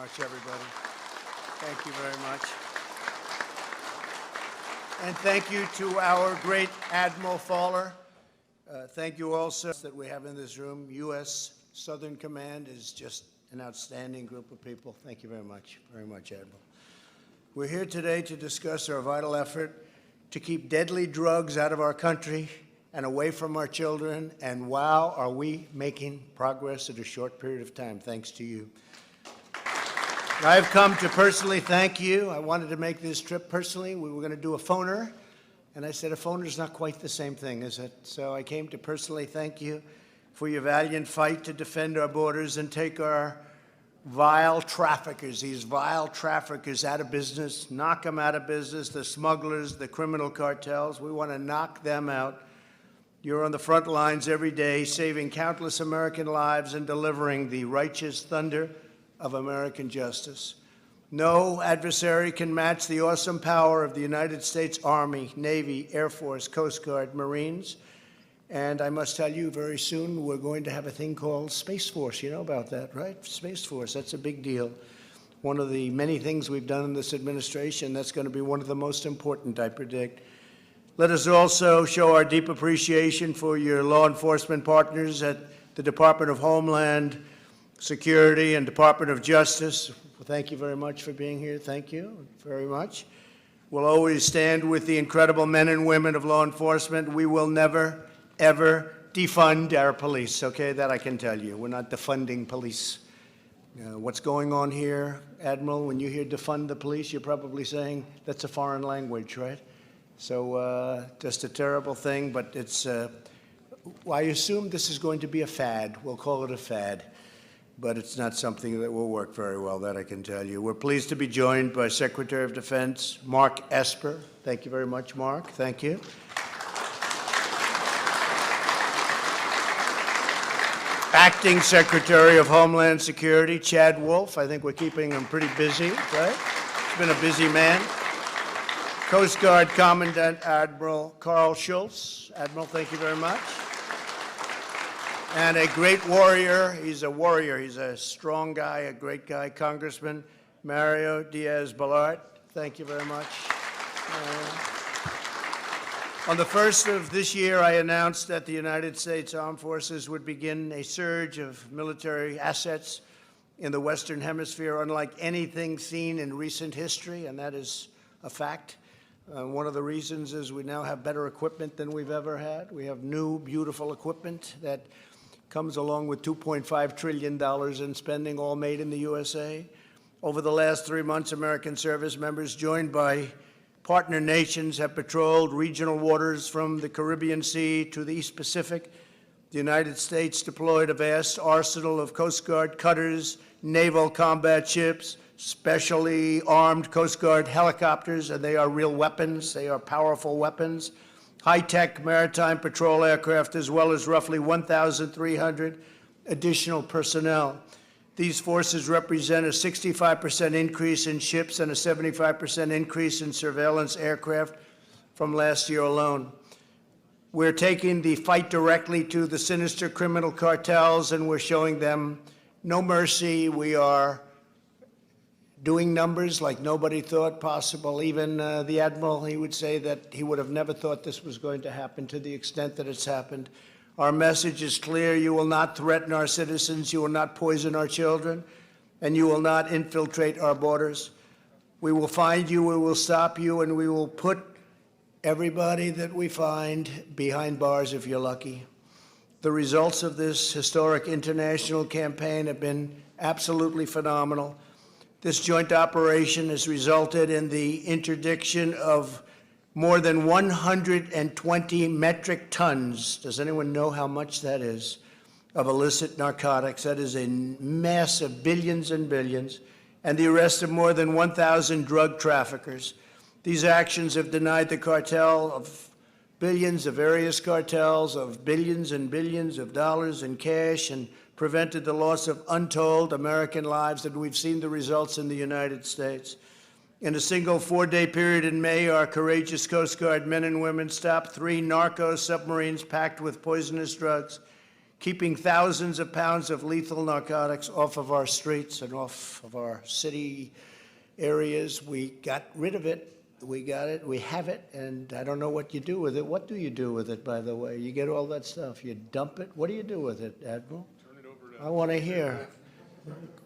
much, everybody. Thank you very much. And thank you to our great Admiral Fowler. Thank you also that we have in this room. U.S. Southern Command is just an outstanding group of people. Thank you very much, Admiral. We're here today to discuss our vital effort to keep deadly drugs out of our country and away from our children. And wow, are we making progress in a short period of time, thanks to you. I've come to personally thank you. I wanted to make this trip personally. We were going to do a phoner, and I said a phoner is not quite the same thing, is it? So I came to personally thank you for your valiant fight to defend our borders and take our vile traffickers, these vile traffickers, out of business, knock them out of business, the smugglers, the criminal cartels. We want to knock them out. You're on the front lines every day, saving countless American lives and delivering the righteous thunder of American justice. No adversary can match the awesome power of the United States Army, Navy, Air Force, Coast Guard, Marines. And I must tell you, very soon we're going to have a thing called Space Force. You know about that, right? Space Force, that's a big deal. One of the many things we've done in this administration, that's going to be one of the most important, I predict. Let us also show our deep appreciation for your law enforcement partners at the Department of Homeland Security and Department of Justice. Well, thank you very much for being here. Thank you very much. We'll always stand with the incredible men and women of law enforcement. We will never, ever defund our police, okay? That I can tell you. We're not defunding police. What's going on here, Admiral, when you hear defund the police, you're probably saying that's a foreign language, right? So just a terrible thing, but it's, I assume this is going to be a fad. We'll call it a fad. But it's not something that will work very well, that I can tell you. We're pleased to be joined by Secretary of Defense Mark Esper. Thank you very much, Mark. Thank you. Acting Secretary of Homeland Security Chad Wolf. I think we're keeping him pretty busy, right? He's been a busy man. Coast Guard Commandant Admiral Carl Schultz. Admiral, thank you very much. And a great warrior. He's a warrior. He's a strong guy, a great guy. Congressman Mario Diaz-Balart. Thank you very much. On the 1st of this year, I announced that the United States Armed Forces would begin a surge of military assets in the Western Hemisphere, unlike anything seen in recent history, and that is a fact. One of the reasons is we now have better equipment than we've ever had. We have new, beautiful equipment that comes along with $2.5 trillion in spending, all made in the USA. Over the last 3 months, American service members, joined by partner nations, have patrolled regional waters from the Caribbean Sea to the East Pacific. The United States deployed a vast arsenal of Coast Guard cutters, naval combat ships, specially armed Coast Guard helicopters, and they are real weapons. They are powerful weapons. High-tech maritime patrol aircraft, as well as roughly 1,300 additional personnel. These forces represent a 65% increase in ships and a 75% increase in surveillance aircraft from last year alone. We're taking the fight directly to the sinister criminal cartels, and we're showing them no mercy. We are doing numbers like nobody thought possible. Even the Admiral, he would say that he would have never thought this was going to happen to the extent that it's happened. Our message is clear. You will not threaten our citizens. You will not poison our children. And you will not infiltrate our borders. We will find you, we will stop you, and we will put everybody that we find behind bars if you're lucky. The results of this historic international campaign have been absolutely phenomenal. This joint operation has resulted in the interdiction of more than 120 metric tons. Does anyone know how much that is? Of illicit narcotics. That is a mass of billions and billions. And the arrest of more than 1,000 drug traffickers. These actions have denied the cartel of billions, of various cartels, of billions and billions of dollars in cash, and prevented the loss of untold American lives, and we've seen the results in the United States. In a single 4-day period in May, our courageous Coast Guard men and women stopped 3 narco submarines packed with poisonous drugs, keeping thousands of pounds of lethal narcotics off of our streets and off of our city areas. We got rid of it. We got it. We have it. And I don't know what you do with it. What do you do with it, by the way? You get all that stuff. You dump it. What do you do with it, Admiral? Turn it over to I want to hear.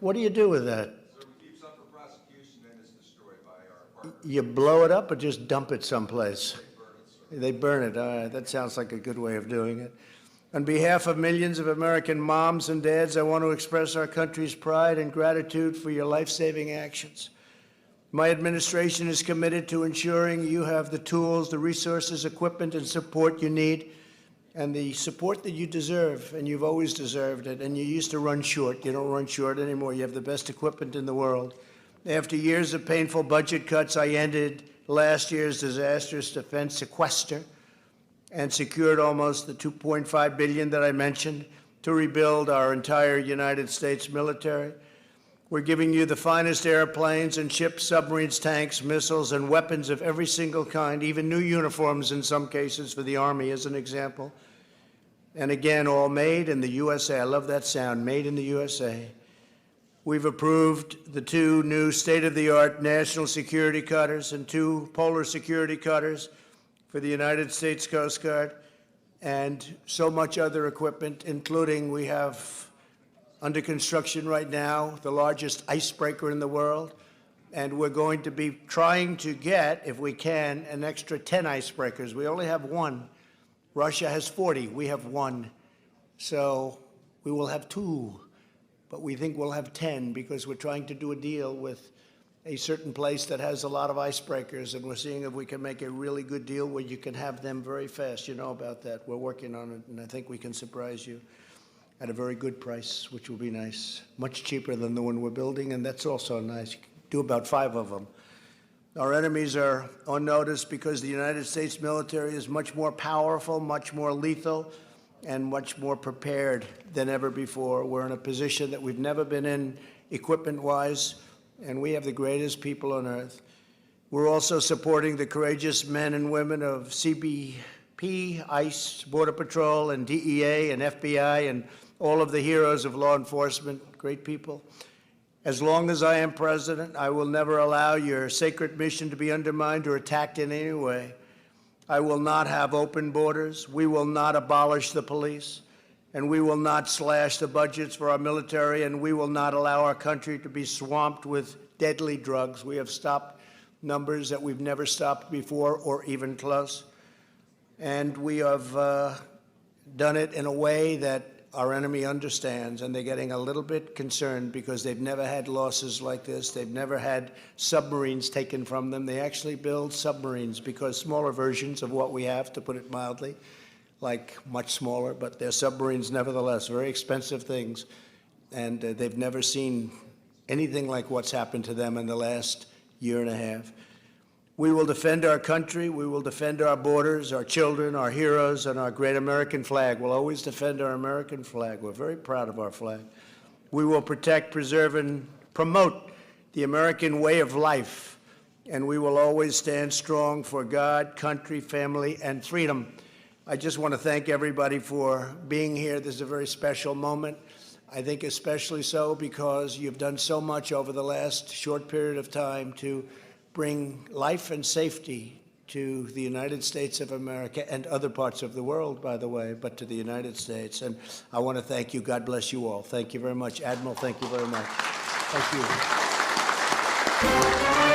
What do you do with that? So we keep some for prosecution, then it's destroyed by our partner. You blow it up or just dump it someplace? They burn it. All right. That sounds like a good way of doing it. On behalf of millions of American moms and dads, I want to express our country's pride and gratitude for your life-saving actions. My administration is committed to ensuring you have the tools, the resources, equipment, and support you need, and the support that you deserve, and you've always deserved it, and you used to run short. You don't run short anymore. You have the best equipment in the world. After years of painful budget cuts, I ended last year's disastrous defense sequester and secured almost the $2.5 billion that I mentioned to rebuild our entire United States military. We're giving you the finest airplanes and ships, submarines, tanks, missiles, and weapons of every single kind, even new uniforms in some cases for the Army as an example. And again, all made in the USA. I love that sound, made in the USA. We've approved the 2 new state-of-the-art national security cutters and 2 polar security cutters for the United States Coast Guard, and so much other equipment, including we have under construction right now the largest icebreaker in the world, and we're going to be trying to get, if we can, an extra 10 icebreakers. We only have 1. Russia has 40. We have 1. So we will have 2, but we think we'll have 10 because we're trying to do a deal with a certain place that has a lot of icebreakers, and we're seeing if we can make a really good deal where you can have them very fast. You know about that. We're working on it, and I think we can surprise you at a very good price, which will be nice. Much cheaper than the one we're building, and that's also nice. You can do about 5 of them. Our enemies are on notice because the United States military is much more powerful, much more lethal, and much more prepared than ever before. We're in a position that we've never been in equipment-wise, and we have the greatest people on earth. We're also supporting the courageous men and women of CBP, ICE, Border Patrol, and DEA, and FBI, and all of the heroes of law enforcement, great people. As long as I am president, I will never allow your sacred mission to be undermined or attacked in any way. I will not have open borders. We will not abolish the police. And we will not slash the budgets for our military, and we will not allow our country to be swamped with deadly drugs. We have stopped numbers that we've never stopped before or even close. And we have done it in a way that our enemy understands, and they're getting a little bit concerned because they've never had losses like this. They've never had submarines taken from them. They actually build submarines because smaller versions of what we have, to put it mildly, like much smaller, but they're submarines nevertheless, very expensive things. And they've never seen anything like what's happened to them in the last year and a half. We will defend our country. We will defend our borders, our children, our heroes, and our great American flag. We'll always defend our American flag. We're very proud of our flag. We will protect, preserve, and promote the American way of life. And we will always stand strong for God, country, family, and freedom. I just want to thank everybody for being here. This is a very special moment. I think especially so because you've done so much over the last short period of time to bring life and safety to the United States of America and other parts of the world, by the way, but to the United States. And I want to thank you. God bless you all. Thank you very much. Admiral, thank you very much. Thank you.